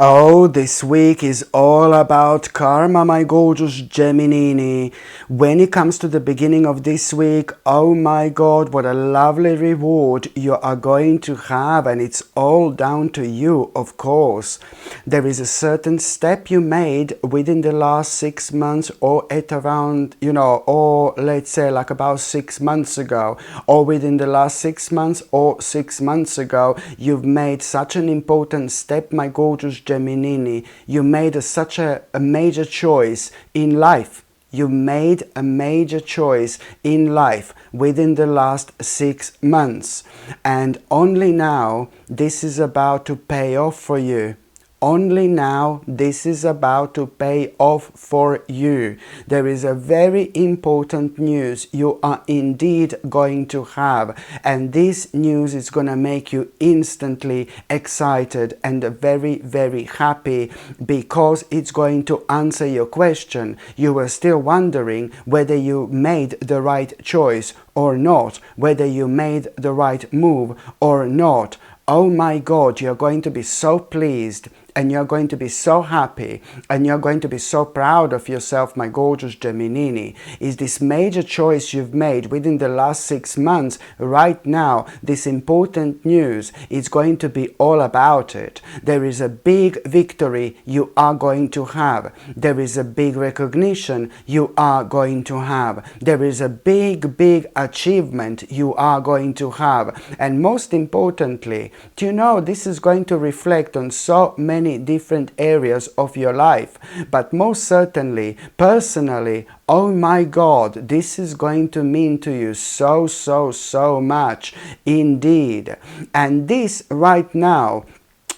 Oh, this week is all about karma, my gorgeous Gemini. When it comes to the beginning of this week, oh my God, what a lovely reward you are going to have, and it's all down to you, of course. There is a certain step you made within the last 6 months, or at around, or let's say like about 6 months ago, or within the last 6 months or 6 months ago, you've made such an important step, my gorgeous Gemini. You made such a major choice in life. You made a major choice in life within the last 6 months. And only now this is about to pay off for you. Only now this is about to pay off for you. There is a very important news you are indeed going to have, and this news is going to make you instantly excited and very, very happy, because it's going to answer your question. You were still wondering whether you made the right choice or not, whether you made the right move or not. Oh my God, you're going to be so pleased, and you're going to be so happy, and you're going to be so proud of yourself, my gorgeous Gemini. Is this major choice you've made within the last 6 months right now, this important news is going to be all about it. There is a big victory you are going to have. There is a big recognition you are going to have. There is a big, big achievement you are going to have. And most importantly, do you know, this is going to reflect on so many different areas of your life, but most certainly, personally, oh my God, this is going to mean to you so much indeed. And this right now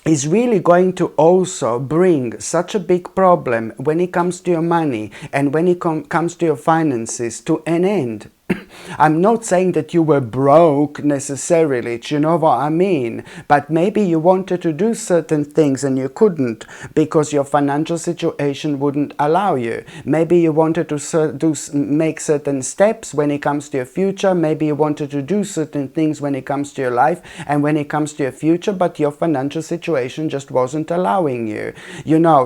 is really going to also bring such a big problem when it comes to your money and when it comes to your finances to an end. I'm not saying that you were broke necessarily, do you know what I mean? But maybe you wanted to do certain things and you couldn't because your financial situation wouldn't allow you. Maybe you wanted to make certain steps when it comes to your future. Maybe you wanted to do certain things when it comes to your life and when it comes to your future, but your financial situation just wasn't allowing you.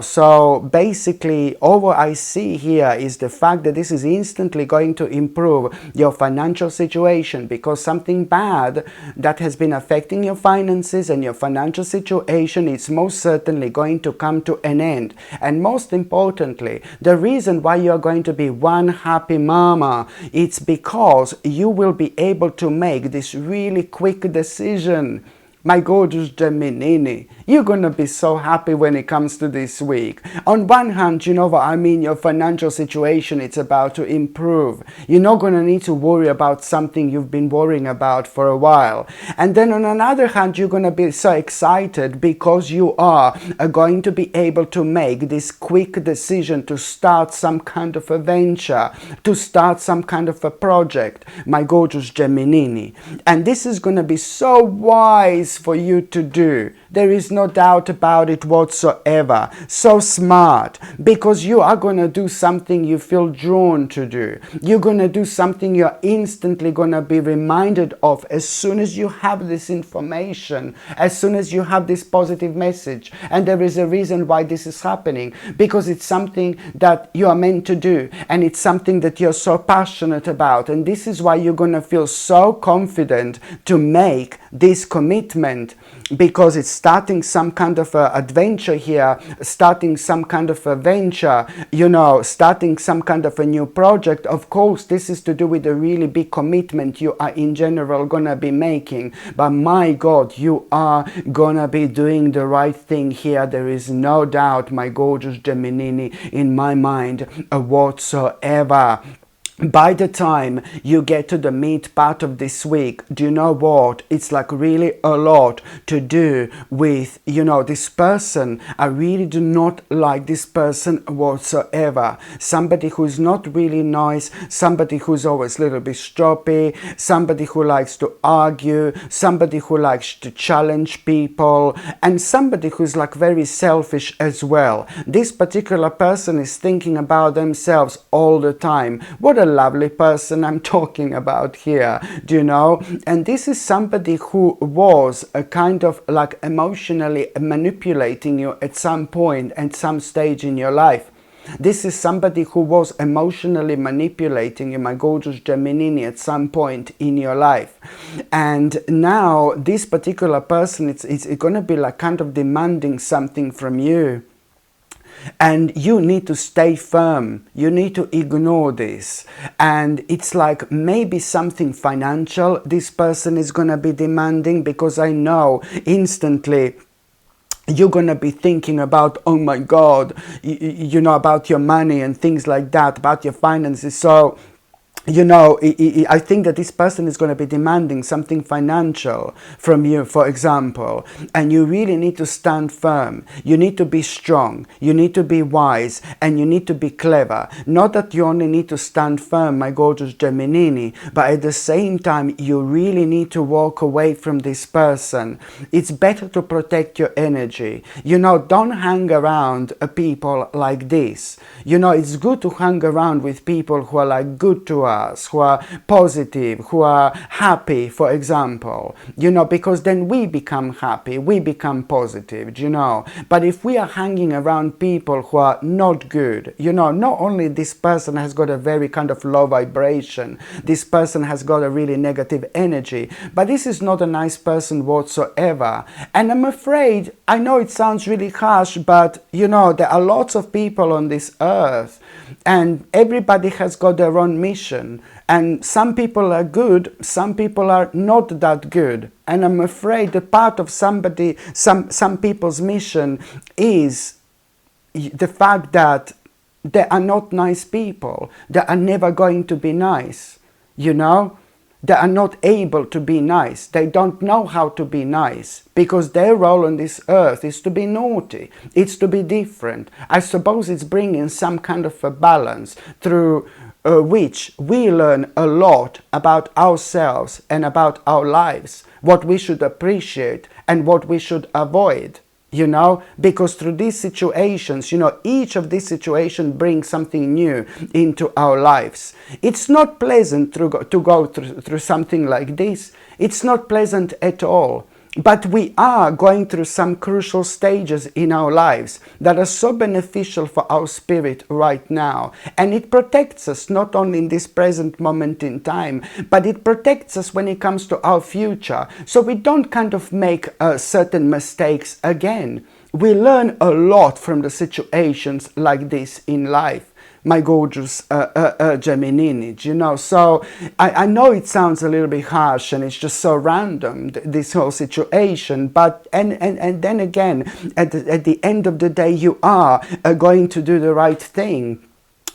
So basically all what I see here is the fact that this is instantly going to improve your financial situation, because something bad that has been affecting your finances and your financial situation is most certainly going to come to an end. And most importantly, the reason why you are going to be one happy mama, it's because you will be able to make this really quick decision. My gorgeous Gemini, you're going to be so happy when it comes to this week. On one hand, you know what I mean, your financial situation, it's about to improve. You're not going to need to worry about something you've been worrying about for a while. And then on another hand, you're going to be so excited because you are going to be able to make this quick decision to start some kind of a venture, to start some kind of a project, my gorgeous Gemini. And this is going to be so wise for you to do. There is no doubt about it whatsoever. So smart, because you are going to do something you feel drawn to do. You're going to do something you're instantly going to be reminded of as soon as you have this information, as soon as you have this positive message. And there is a reason why this is happening, because it's something that you are meant to do, and it's something that you're so passionate about. And this is why you're going to feel so confident to make this commitment, because it's starting some kind of a adventure here, starting some kind of a venture, starting some kind of a new project. Of course, this is to do with a really big commitment you are in general gonna be making. But my God, you are gonna be doing the right thing here. There is no doubt, my gorgeous Gemini, in my mind whatsoever. By the time you get to the meat part of this week, do you know what? It's like really a lot to do with, this person. I really do not like this person whatsoever. Somebody who's not really nice, somebody who's always a little bit stroppy, somebody who likes to argue, somebody who likes to challenge people, and somebody who's like very selfish as well. This particular person is thinking about themselves all the time. What a lovely person I'm talking about here, do you know? And this is somebody who was a kind of like emotionally manipulating you at some point, at some stage in your life. This is somebody who was emotionally manipulating you, my gorgeous Gemini, at some point in your life. And now this particular person, it's going to be like kind of demanding something from you. And you need to stay firm. You need to ignore this. And it's like maybe something financial this person is going to be demanding, because I know instantly you're going to be thinking about, oh my God, you know, about your money and things like that, about your finances. So, you know, I think that this person is going to be demanding something financial from you, for example, and you really need to stand firm. You need to be strong. You need to be wise, and you need to be clever. Not that you only need to stand firm, my gorgeous Gemini, but at the same time, you really need to walk away from this person. It's better to protect your energy. You know, don't hang around people like this. You know, it's good to hang around with people who are like good to us, who are positive, who are happy, for example, you know, because then we become happy, we become positive, you know. But if we are hanging around people who are not good, you know, not only this person has got a very kind of low vibration, this person has got a really negative energy, but this is not a nice person whatsoever. And I'm afraid, I know it sounds really harsh, but you know, there are lots of people on this earth, and everybody has got their own mission. And some people are good, some people are not that good. And I'm afraid that part of some people's mission is the fact that they are not nice people. They are never going to be nice, you know? They are not able to be nice. They don't know how to be nice, because their role on this earth is to be naughty. It's to be different. I suppose it's bringing some kind of a balance through which we learn a lot about ourselves and about our lives, what we should appreciate and what we should avoid. You know, because through these situations, you know, each of these situations brings something new into our lives. It's not pleasant to go through something like this. It's not pleasant at all. But we are going through some crucial stages in our lives that are so beneficial for our spirit right now. And it protects us not only in this present moment in time, but it protects us when it comes to our future. So we don't kind of make certain mistakes again. We learn a lot from the situations like this in life, my gorgeous Gemini, you know. So I know it sounds a little bit harsh and it's just so random, this whole situation, but and then again, at the end of the day, you are going to do the right thing.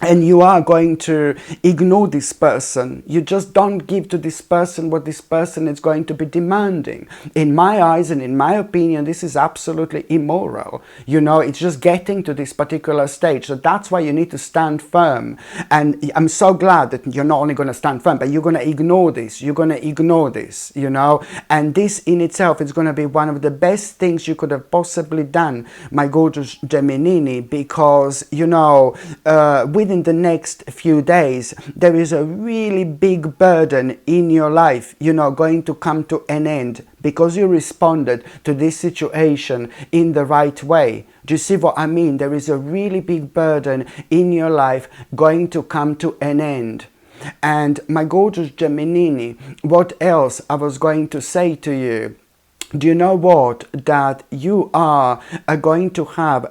And you are going to ignore this person. You just don't give to this person what this person is going to be demanding. In my eyes and in my opinion, this is absolutely immoral. You know, it's just getting to this particular stage. So that's why you need to stand firm. And I'm so glad that you're not only going to stand firm, but you're going to ignore this. You're going to ignore this, you know. And this in itself is going to be one of the best things you could have possibly done, my gorgeous Gemini, because, you know, within the next few days, there is a really big burden in your life, you know, going to come to an end because you responded to this situation in the right way. Do you see what I mean? There is a really big burden in your life going to come to an end. And my gorgeous Gemini, what else I was going to say to you? Do you know what? That you are going to have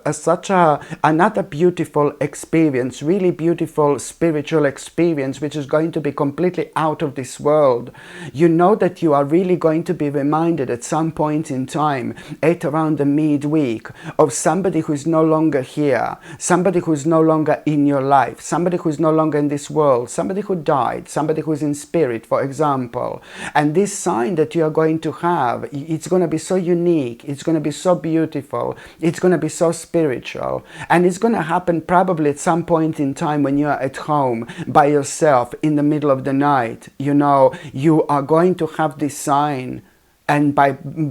another beautiful experience, really beautiful spiritual experience, which is going to be completely out of this world. You know that you are really going to be reminded at some point in time, at around the midweek, of somebody who is no longer here, somebody who is no longer in your life, somebody who is no longer in this world, somebody who died, somebody who is in spirit, for example. And this sign that you are going to have, it's going to be so unique, it's going to be so beautiful, it's going to be so spiritual, and it's going to happen probably at some point in time when you are at home by yourself in the middle of the night. You know, you are going to have this sign, And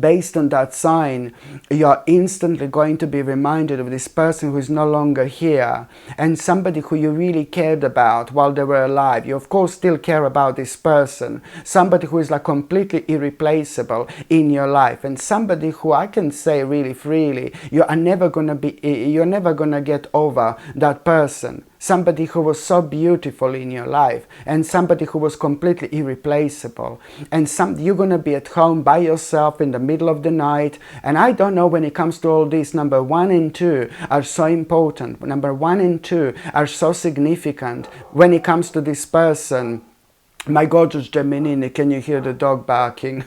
based on that sign, you're instantly going to be reminded of this person who is no longer here, and somebody who you really cared about while they were alive. You of course still care about this person, somebody who is like completely irreplaceable in your life, and somebody who I can say really freely, you're never gonna get over that person. Somebody who was so beautiful in your life, and somebody who was completely irreplaceable. And you're going to be at home by yourself in the middle of the night. And I don't know, when it comes to all this, number 1 and 2 are so important. Number 1 and 2 are so significant when it comes to this person. My gorgeous Gemini, can you hear the dog barking?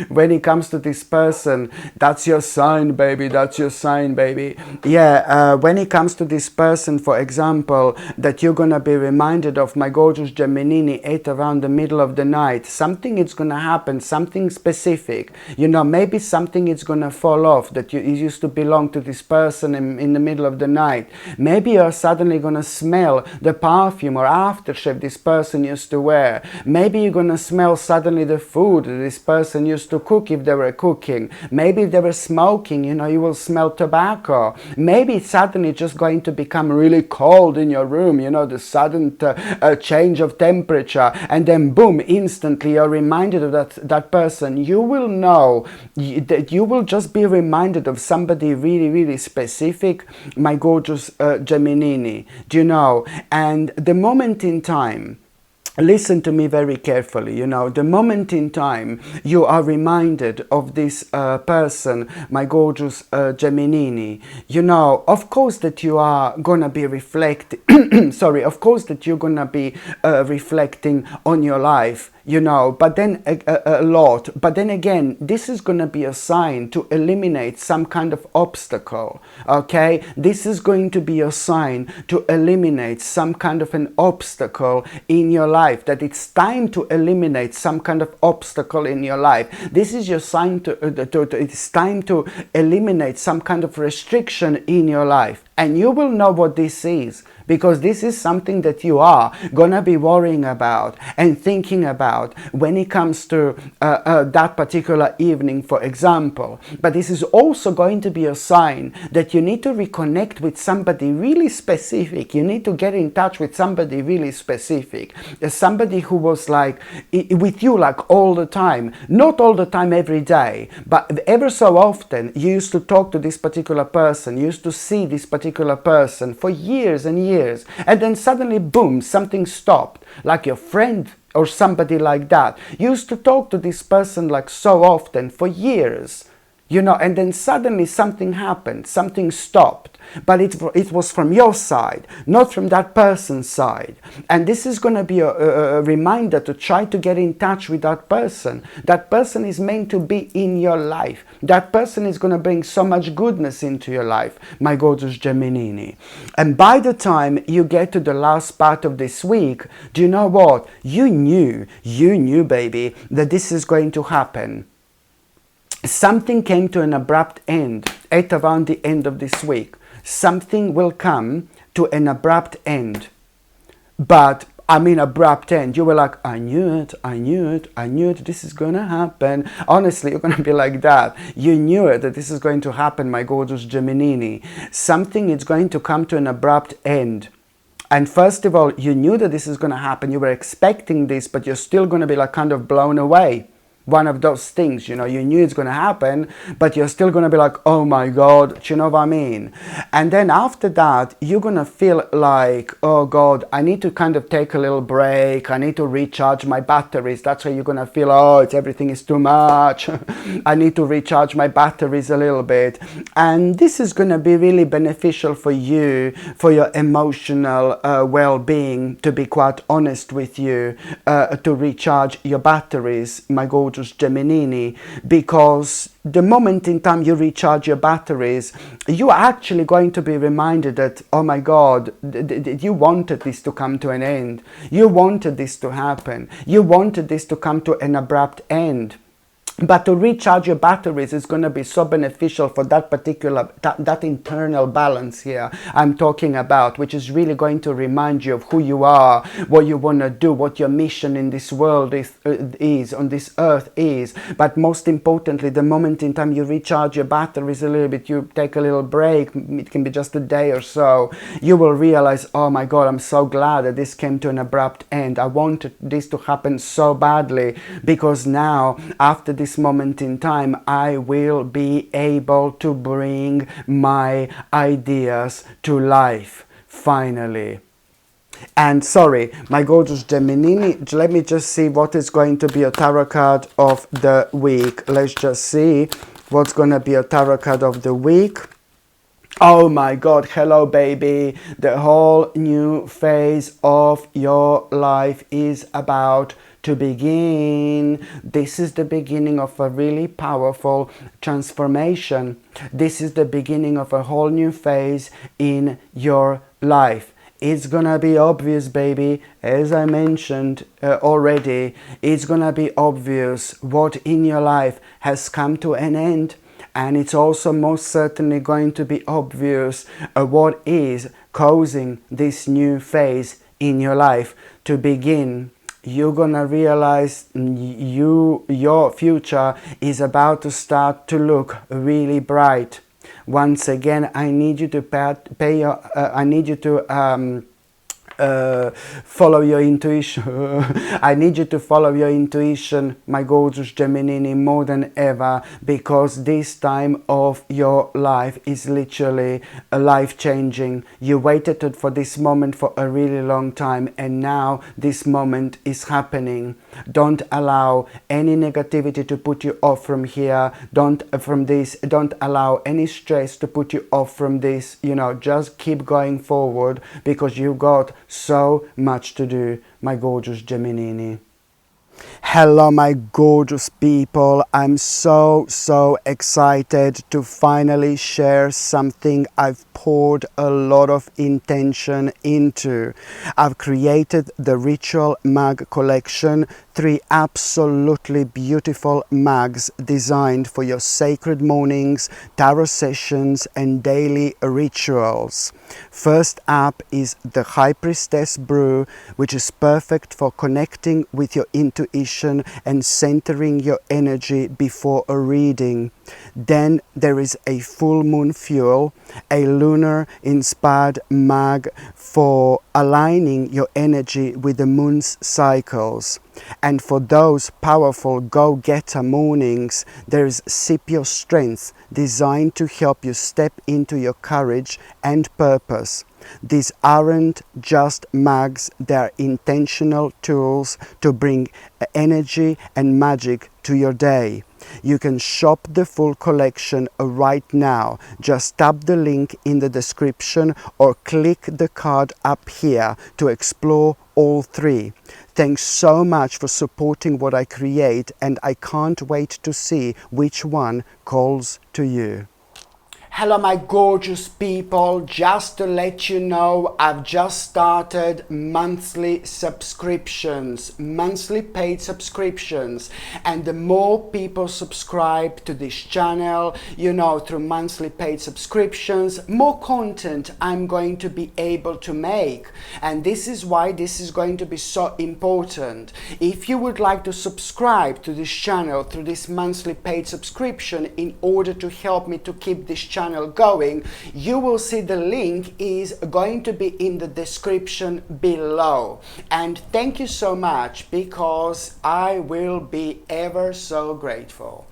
When it comes to this person, that's your sign, baby, that's your sign, baby. Yeah, when it comes to this person, for example, that you're gonna be reminded of, my gorgeous Gemini, at around the middle of the night, something is gonna happen, something specific. You know, maybe something is gonna fall off that it used to belong to this person in the middle of the night. Maybe you're suddenly gonna smell the perfume or aftershave this person used to wear. Maybe you're gonna smell suddenly the food this person used to cook if they were cooking. Maybe if they were smoking, you know, you will smell tobacco. Maybe it's suddenly just going to become really cold in your room, you know, the sudden change of temperature, and then boom, instantly you're reminded of that person. You will know that you will just be reminded of somebody really, really specific, my gorgeous Gemini, do you know? And the moment in time, listen to me very carefully, you know, the moment in time you are reminded of this person, my gorgeous Gemini, you know, of course that you are gonna be reflecting, sorry, of course that you're gonna be reflecting on your life, you know, but then a lot, but then again, this is going to be a sign to eliminate some kind of obstacle, okay? This is going to be a sign to eliminate some kind of an obstacle in your life, that it's time to eliminate some kind of obstacle in your life. This is your sign it's time to eliminate some kind of restriction in your life. And you will know what this is, because this is something that you are gonna be worrying about and thinking about when it comes to that particular evening, for example. But this is also going to be a sign that you need to reconnect with somebody really specific. You need to get in touch with somebody really specific. Somebody who was like with you like all the time. Not all the time every day, but ever so often you used to talk to this particular person, you used to see this particular person for years and years, and then suddenly boom, something stopped, like your friend or somebody like that. You used to talk to this person like so often for years, you know, and then suddenly something happened, something stopped, but it was from your side, not from that person's side. And this is going to be a reminder to try to get in touch with that person. That person is meant to be in your life. That person is going to bring so much goodness into your life, my gorgeous Gemini. And by the time you get to the last part of this week, do you know what? You knew, baby, that this is going to happen. Something came to an abrupt end at around the end of this week. Something will come to an abrupt end. But I mean abrupt end. You were like, I knew it, this is gonna happen. Honestly, you're gonna be like that. You knew it, that this is going to happen, my gorgeous Gemini. Something is going to come to an abrupt end. And first of all, you knew that this is gonna happen. You were expecting this, but you're still gonna be like kind of blown away. One of those things, you know, you knew it's going to happen, but you're still going to be like, oh my God, do you know what I mean? And then after that, you're going to feel like, oh God, I need to kind of take a little break. I need to recharge my batteries. That's why you're going to feel, oh, everything is too much. I need to recharge my batteries a little bit. And this is going to be really beneficial for you, for your emotional well-being, to be quite honest with you, to recharge your batteries, my gorgeous Gemini, because the moment in time you recharge your batteries, you are actually going to be reminded that, oh my God, you wanted this to come to an end. You wanted this to happen. You wanted this to come to an abrupt end. But to recharge your batteries is going to be so beneficial for that particular, that internal balance here I'm talking about, which is really going to remind you of who you are, what you want to do, what your mission in this world is, on this earth is. But most importantly, the moment in time you recharge your batteries a little bit, you take a little break, it can be just a day or so, you will realize, oh my God, I'm so glad that this came to an abrupt end. I wanted this to happen so badly, because now, after this moment in time, I will be able to bring my ideas to life, finally. And sorry, my gorgeous Gemini, let me just see what is going to be a tarot card of the week. Let's just see what's going to be a tarot card of the week. Oh my God, hello baby. The whole new phase of your life is about to begin. This is the beginning of a really powerful transformation. This is the beginning of a whole new phase in your life. It's gonna be obvious, baby, as I mentioned already. It's gonna be obvious what in your life has come to an end. And it's also most certainly going to be obvious what is causing this new phase in your life to begin. You're gonna realize your future is about to start to look really bright. Once again, I need you to follow your intuition. I need you to follow your intuition, my gorgeous Gemini, more than ever, because this time of your life is literally life-changing. You waited for this moment for a really long time, and now this moment is happening. Don't allow any negativity to put you off from here. Don't allow any stress to put you off from this. You know, just keep going forward, because you got so much to do, my gorgeous Gemini. Hello my gorgeous people, I'm so excited to finally share something I've poured a lot of intention into. I've created the Ritual Mug collection, 3 absolutely beautiful mugs designed for your sacred mornings, tarot sessions and daily rituals. First up is the High Priestess Brew, which is perfect for connecting with your intuition and centering your energy before a reading. Then there is a Full Moon Fuel, a lunar inspired mug for aligning your energy with the moon's cycles. And for those powerful go-getter mornings, there is Sip Your Strength, designed to help you step into your courage and purpose. These aren't just mugs, they're intentional tools to bring energy and magic to your day. You can shop the full collection right now. Just tap the link in the description or click the card up here to explore all 3. Thanks so much for supporting what I create, and I can't wait to see which one calls to you. Hello my gorgeous people, just to let you know, I've just started monthly subscriptions, monthly paid subscriptions, and the more people subscribe to this channel, you know, through monthly paid subscriptions, more content I'm going to be able to make. And this is why this is going to be so important. If you would like to subscribe to this channel through this monthly paid subscription in order to help me to keep this channel going, you will see the link is going to be in the description below. And thank you so much, because I will be ever so grateful.